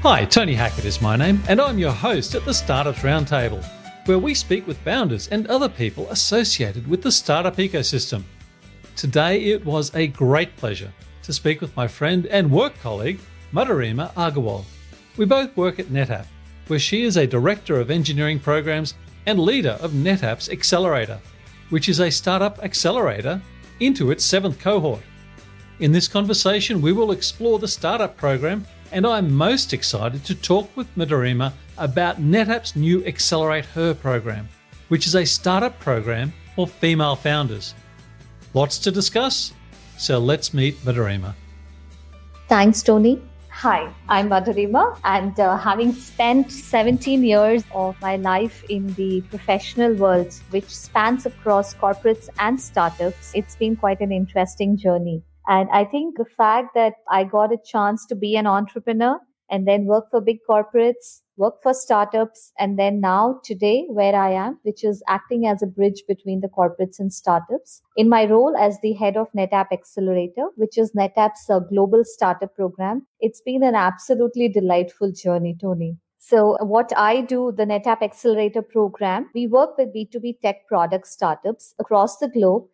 Hi, Tony Hackett is my name, and I'm your host at the Startups Roundtable, where we speak with founders and other people associated with the startup ecosystem. Today, it was a great pleasure to speak with my friend and work colleague, Madhurima Argawal. We both work at NetApp, where she is a Director of Engineering Programs and leader of NetApp's Excellerator, which is a startup accelerator into its 7th cohort. In this conversation, we will explore the startup program, and I'm most excited to talk with Madhurima about NetApp's new ExcellerateHER program, which is a startup program for female founders. Lots to discuss, so let's meet Madhurima. Thanks, Tony. Hi, I'm Madhurima, and having spent 17 years of my life in the professional world, which spans across corporates and startups, it's been quite an interesting journey. And I think the fact that I got a chance to be an entrepreneur and then work for big corporates, work for startups, and then now today where I am, which is acting as a bridge between the corporates and startups, in my role as the head of NetApp Excellerator, which is NetApp's global startup program. It's been an absolutely delightful journey, Tony. So what I do, the NetApp Accelerator program, we work with B2B tech product startups across the globe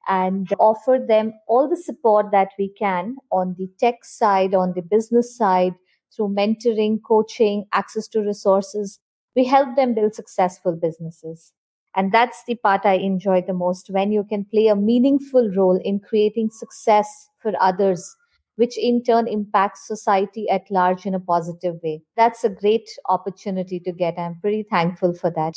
and offer them all the support that we can on the tech side, on the business side, through mentoring, coaching, access to resources. We help them build successful businesses. And that's the part I enjoy the most, when you can play a meaningful role in creating success for others, which in turn impacts society at large in a positive way. That's a great opportunity to get. I'm pretty thankful for that.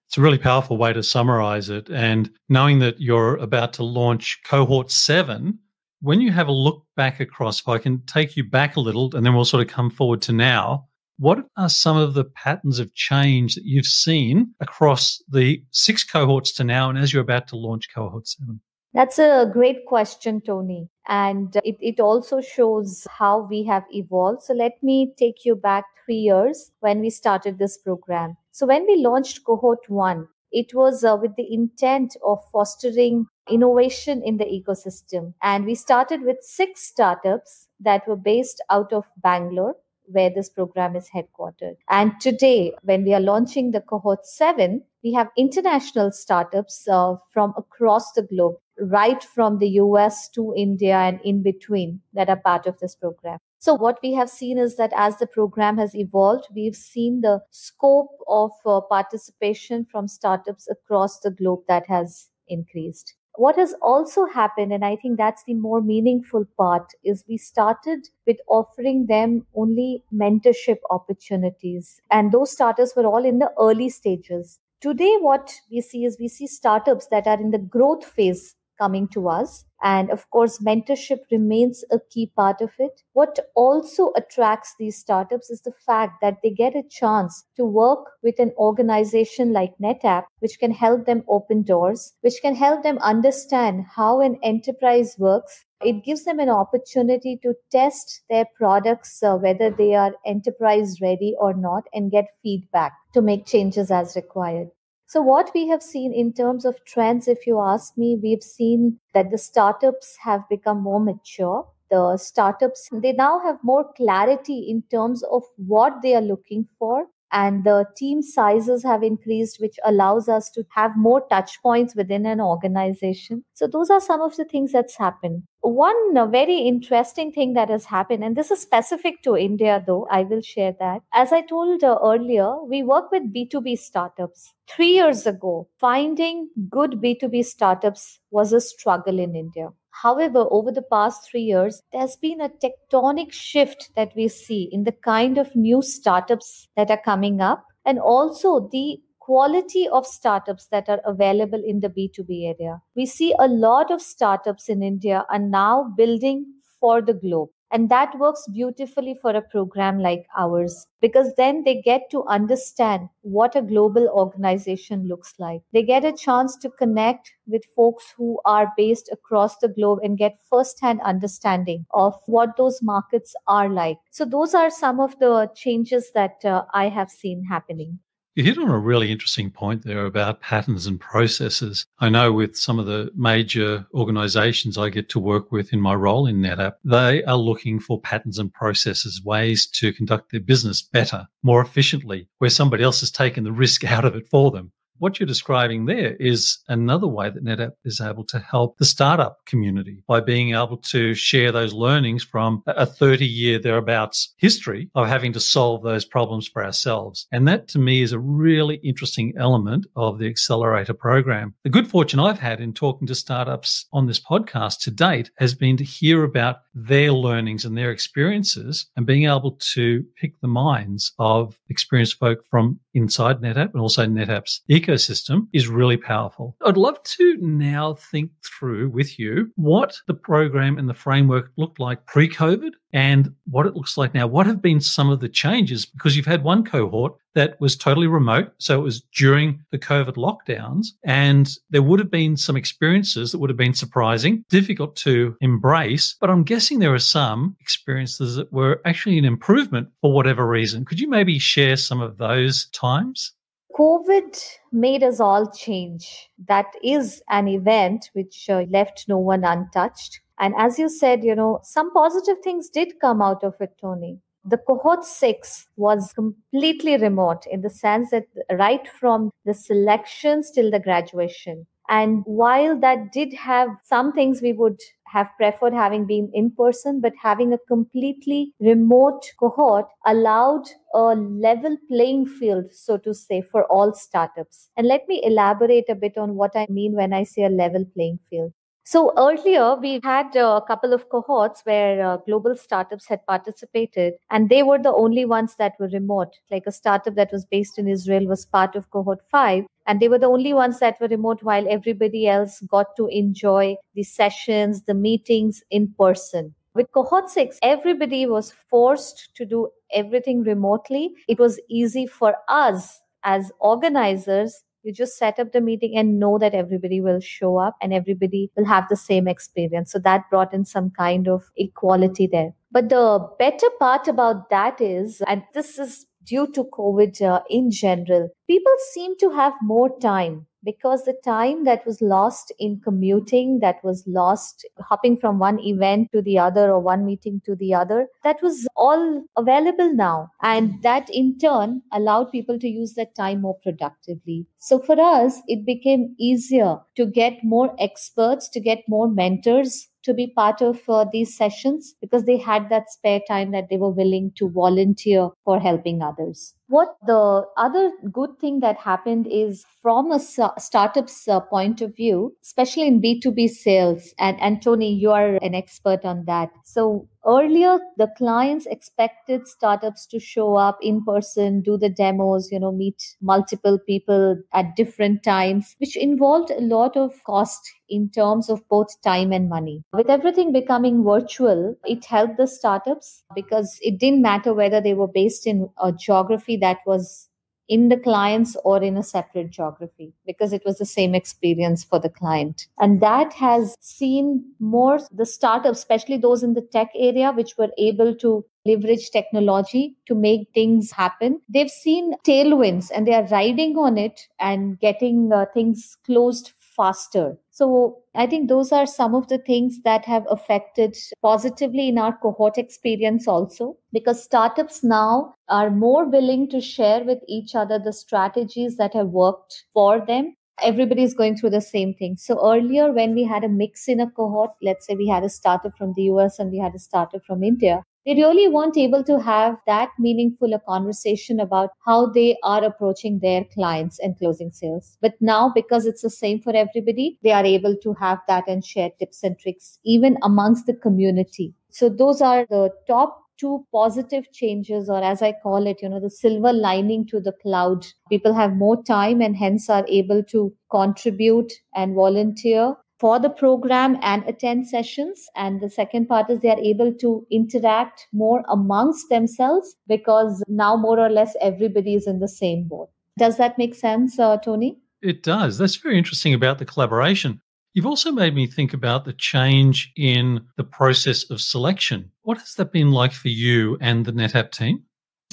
It's a really powerful way to summarize it. And knowing that you're about to launch cohort 7, when you have a look back across, if I can take you back a little and then we'll sort of come forward to now, what are some of the patterns of change that you've seen across the 6 cohorts to now and as you're about to launch cohort 7? That's a great question, Tony. And it also shows how we have evolved. So let me take you back 3 years when we started this program. So when we launched cohort 1, it was with the intent of fostering innovation in the ecosystem. And we started with 6 startups that were based out of Bangalore, where this program is headquartered. And today, when we are launching the cohort 7, we have international startups from across the globe, right from the US to India and in between, that are part of this program. So what we have seen is that as the program has evolved, we've seen the scope of participation from startups across the globe that has increased. What has also happened, and I think that's the more meaningful part, is we started with offering them only mentorship opportunities. And those startups were all in the early stages. Today, what we see is we see startups that are in the growth phase coming to us. And of course, mentorship remains a key part of it. What also attracts these startups is the fact that they get a chance to work with an organization like NetApp, which can help them open doors, which can help them understand how an enterprise works. It gives them an opportunity to test their products, whether they are enterprise ready or not, and get feedback to make changes as required. So what we have seen in terms of trends, if you ask me, we've seen that the startups have become more mature. The startups, they now have more clarity in terms of what they are looking for. And the team sizes have increased, which allows us to have more touch points within an organization. So those are some of the things that's happened. One very interesting thing that has happened, and this is specific to India though, I will share that. As I told earlier, we work with B2B startups. 3 years ago, finding good B2B startups was a struggle in India. However, over the past 3 years, there's been a tectonic shift that we see in the kind of new startups that are coming up, and also the quality of startups that are available in the B2B area. We see a lot of startups in India are now building for the globe. And that works beautifully for a program like ours, because then they get to understand what a global organization looks like. They get a chance to connect with folks who are based across the globe and get first-hand understanding of what those markets are like. So those are some of the changes that I have seen happening. You hit on a really interesting point there about patterns and processes. I know with some of the major organizations I get to work with in my role in NetApp, they are looking for patterns and processes, ways to conduct their business better, more efficiently, where somebody else has taken the risk out of it for them. What you're describing there is another way that NetApp is able to help the startup community by being able to share those learnings from a 30-year thereabouts history of having to solve those problems for ourselves. And that to me is a really interesting element of the Accelerator program. The good fortune I've had in talking to startups on this podcast to date has been to hear about their learnings and their experiences and being able to pick the minds of experienced folk from inside NetApp and also NetApp's ecosystem is really powerful. I'd love to now think through with you what the program and the framework looked like pre-COVID and what it looks like now. What have been some of the changes? Because you've had one cohort that was totally remote, so it was during the COVID lockdowns, and there would have been some experiences that would have been surprising, difficult to embrace, but I'm guessing there are some experiences that were actually an improvement for whatever reason. Could you maybe share some of those times? COVID made us all change. That is an event which left no one untouched. And as you said, some positive things did come out of it, Tony. The cohort 6 was completely remote in the sense that right from the selections till the graduation. And while that did have some things we would have preferred having been in person, but having a completely remote cohort allowed a level playing field, so to say, for all startups. And let me elaborate a bit on what I mean when I say a level playing field. So earlier, we had a couple of cohorts where global startups had participated, and they were the only ones that were remote. Like a startup that was based in Israel was part of cohort 5, and they were the only ones that were remote while everybody else got to enjoy the sessions, the meetings in person. With cohort 6, everybody was forced to do everything remotely. It was easy for us as organizers. You just set up the meeting and know that everybody will show up and everybody will have the same experience. So that brought in some kind of equality there. But the better part about that is, and this is due to COVID in general, people seem to have more time, because the time that was lost in commuting, that was lost hopping from one event to the other or one meeting to the other, that was all available now. And that in turn allowed people to use that time more productively. So for us, it became easier to get more experts, to get more mentors to be part of these sessions, because they had that spare time that they were willing to volunteer for helping others. What the other good thing that happened is, from a startup's point of view, especially in B2B sales, and Tony, you are an expert on that. So earlier, the clients expected startups to show up in person, do the demos, meet multiple people at different times, which involved a lot of cost in terms of both time and money. With everything becoming virtual, it helped the startups because it didn't matter whether they were based in a geography that was in the clients or in a separate geography, because it was the same experience for the client. And that has seen more the startups, especially those in the tech area, which were able to leverage technology to make things happen. They've seen tailwinds and they are riding on it and getting things closed faster. So I think those are some of the things that have affected positively in our cohort experience also, because startups now are more willing to share with each other the strategies that have worked for them. Everybody's going through the same thing. So earlier, when we had a mix in a cohort, let's say we had a startup from the US and we had a startup from India, they really weren't able to have that meaningful a conversation about how they are approaching their clients and closing sales. But now, because it's the same for everybody, they are able to have that and share tips and tricks even amongst the community. So those are the top 2 positive changes, or as I call it, the silver lining to the cloud. People have more time and hence are able to contribute and volunteer for the program and attend sessions. And the second part is they are able to interact more amongst themselves, because now more or less everybody is in the same boat. Does that make sense, Tony? It does. That's very interesting about the collaboration. You've also made me think about the change in the process of selection. What has that been like for you and the NetApp team?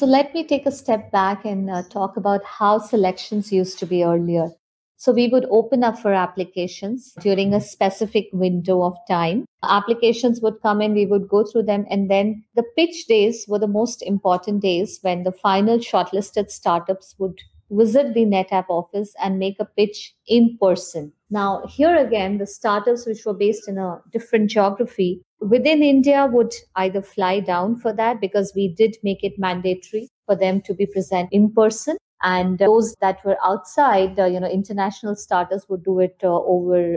So let me take a step back and talk about how selections used to be earlier. So we would open up for applications during a specific window of time. Applications would come in, we would go through them, and then the pitch days were the most important days when the final shortlisted startups would visit the NetApp office and make a pitch in person. Now, here again, the startups which were based in a different geography within India would either fly down for that because we did make it mandatory for them to be present in person. And those that were outside, international startups would do it over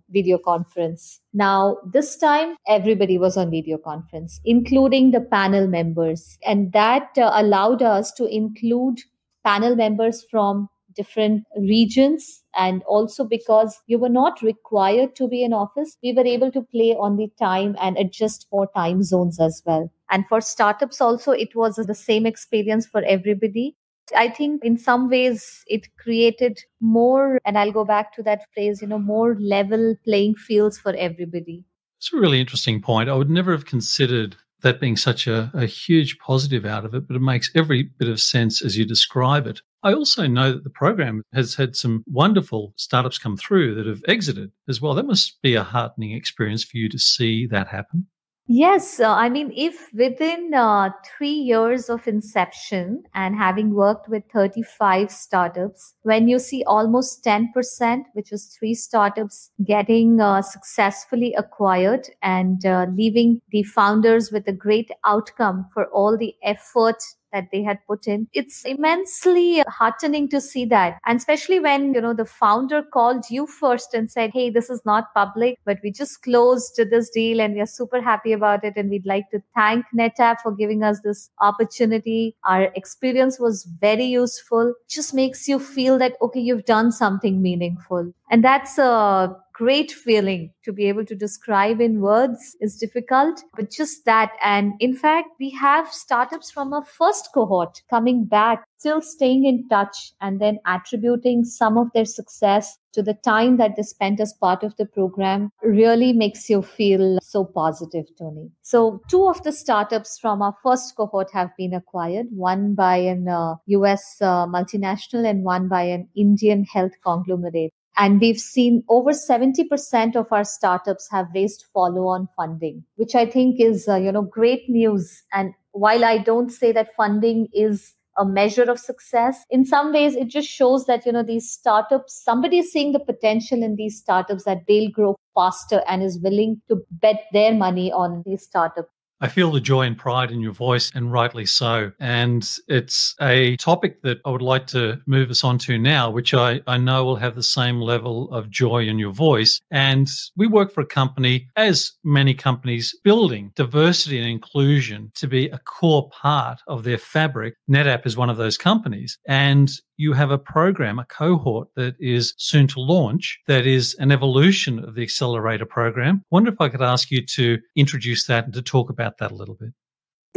video conference. Now, this time, everybody was on video conference, including the panel members. And that allowed us to include panel members from different regions. And also because you were not required to be in office, we were able to play on the time and adjust for time zones as well. And for startups also, it was the same experience for everybody. I think in some ways it created more, and I'll go back to that phrase, more level playing fields for everybody. It's a really interesting point. I would never have considered that being such a huge positive out of it, but it makes every bit of sense as you describe it. I also know that the program has had some wonderful startups come through that have exited as well. That must be a heartening experience for you to see that happen. Yes, if within 3 years of inception and having worked with 35 startups, when you see almost 10%, which was three startups getting successfully acquired and leaving the founders with a great outcome for all the effort that they had put in. It's immensely heartening to see that. And especially when, the founder called you first and said, hey, this is not public, but we just closed this deal and we are super happy about it. And we'd like to thank NetApp for giving us this opportunity. Our experience was very useful. It just makes you feel that, okay, you've done something meaningful. And that's a great feeling. To be able to describe in words is difficult, but just that. And in fact, we have startups from our first cohort coming back, still staying in touch, and then attributing some of their success to the time that they spent as part of the program really makes you feel so positive, Tony. So 2 of the startups from our first cohort have been acquired, one by an US multinational and one by an Indian health conglomerate. And we've seen over 70% of our startups have raised follow-on funding, which I think is, great news. And while I don't say that funding is a measure of success, in some ways, it just shows that, these startups, somebody is seeing the potential in these startups that they'll grow faster and is willing to bet their money on these startups. I feel the joy and pride in your voice, and rightly so. And it's a topic that I would like to move us on to now, which I know will have the same level of joy in your voice. And we work for a company, as many companies, building diversity and inclusion to be a core part of their fabric. NetApp is one of those companies. And you have a program, a cohort that is soon to launch, that is an evolution of the Accelerator program. I wonder if I could ask you to introduce that and to talk about that a little bit.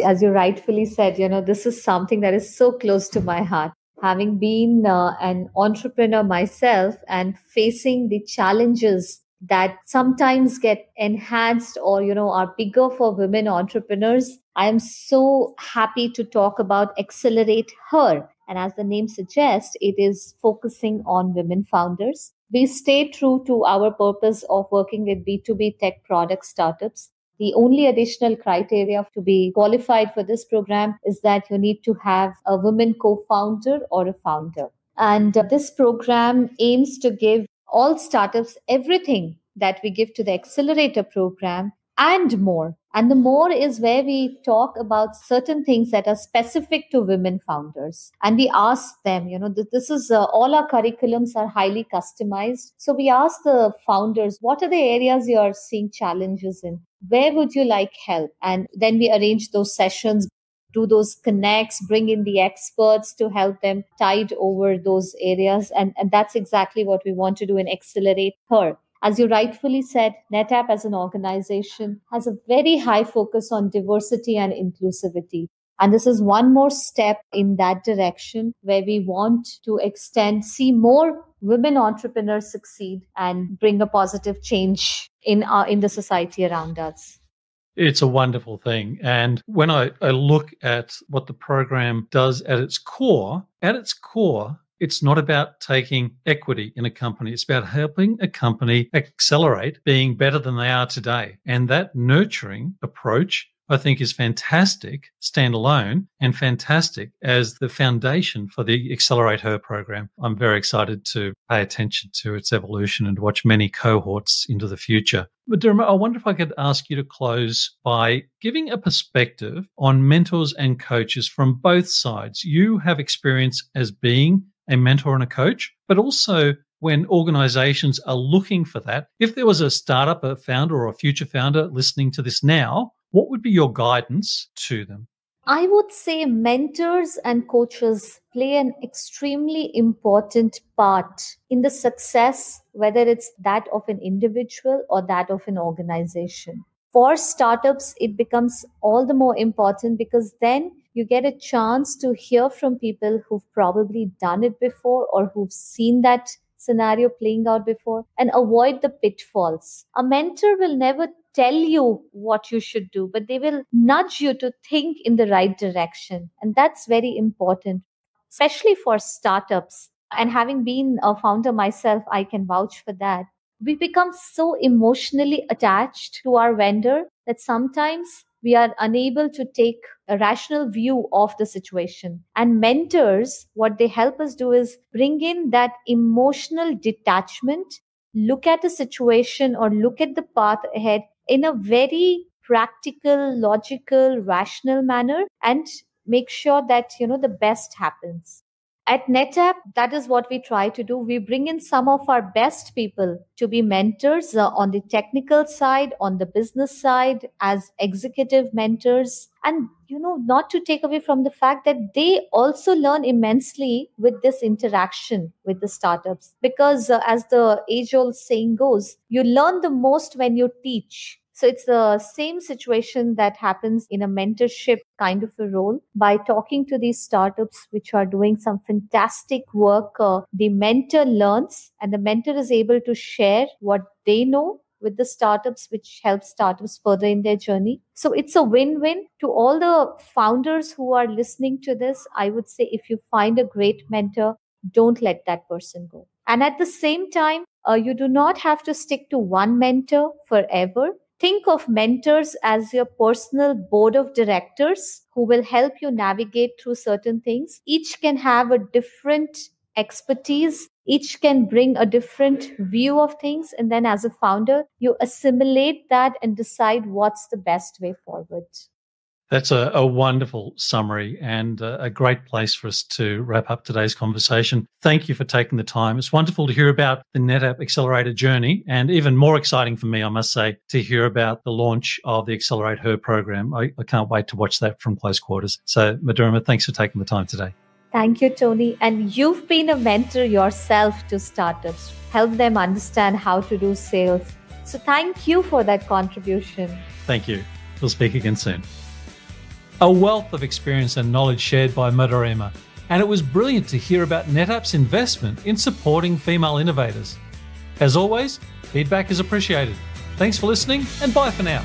As you rightfully said, this is something that is so close to my heart. Having been an entrepreneur myself and facing the challenges that sometimes get enhanced or, are bigger for women entrepreneurs, I am so happy to talk about ExcellerateHER. And as the name suggests, it is focusing on women founders. We stay true to our purpose of working with B2B tech product startups. The only additional criteria to be qualified for this program is that you need to have a woman co-founder or a founder. And this program aims to give all startups everything that we give to the Accelerator program and more. And the more is where we talk about certain things that are specific to women founders. And we ask them, this is all our curriculums are highly customized. So we ask the founders, what are the areas you are seeing challenges in? Where would you like help? And then we arrange those sessions, do those connects, bring in the experts to help them tide over those areas. And that's exactly what we want to do in ExcellerateHER. As you rightfully said, NetApp as an organization has a very high focus on diversity and inclusivity. And this is one more step in that direction where we want to see more women entrepreneurs succeed and bring a positive change in the society around us. It's a wonderful thing. And when I look at what the program does at its core, it's not about taking equity in a company. It's about helping a company accelerate being better than they are today. And that nurturing approach, I think, is fantastic standalone and fantastic as the foundation for the ExcellerateHER program. I'm very excited to pay attention to its evolution and watch many cohorts into the future. Madhurima, I wonder if I could ask you to close by giving a perspective on mentors and coaches from both sides. You have experience as being a mentor and a coach, but also when organizations are looking for that. If there was a startup, a founder or a future founder listening to this now, what would be your guidance to them? I would say mentors and coaches play an extremely important part in the success, whether it's that of an individual or that of an organization. For startups, it becomes all the more important because then you get a chance to hear from people who've probably done it before or who've seen that scenario playing out before and avoid the pitfalls. A mentor will never tell you what you should do, but they will nudge you to think in the right direction. And that's very important, especially for startups. And having been a founder myself, I can vouch for that. We become so emotionally attached to our vendor that sometimes we are unable to take a rational view of the situation. And mentors, what they help us do is bring in that emotional detachment, look at the situation or look at the path ahead in a very practical, logical, rational manner and make sure that, the best happens. At NetApp, that is what we try to do. We bring in some of our best people to be mentors on the technical side, on the business side, as executive mentors. And, not to take away from the fact that they also learn immensely with this interaction with the startups. Because as the age-old saying goes, you learn the most when you teach. So it's the same situation that happens in a mentorship kind of a role. By talking to these startups which are doing some fantastic work, the mentor learns and the mentor is able to share what they know with the startups, which helps startups further in their journey. So it's a win-win. To all the founders who are listening to this, I would say if you find a great mentor, don't let that person go. And at the same time, you do not have to stick to one mentor forever. Think of mentors as your personal board of directors who will help you navigate through certain things. Each can have a different expertise. Each can bring a different view of things. And then as a founder, you assimilate that and decide what's the best way forward. That's a wonderful summary and a great place for us to wrap up today's conversation. Thank you for taking the time. It's wonderful to hear about the NetApp Accelerator journey, and even more exciting for me, I must say, to hear about the launch of the ExcellerateHER program. I can't wait to watch that from close quarters. So, Madhurima, thanks for taking the time today. Thank you, Tony. And you've been a mentor yourself to startups. Help them understand how to do sales. So thank you for that contribution. Thank you. We'll speak again soon. A wealth of experience and knowledge shared by Madhurima, and it was brilliant to hear about NetApp's investment in supporting female innovators. As always, feedback is appreciated. Thanks for listening, and bye for now.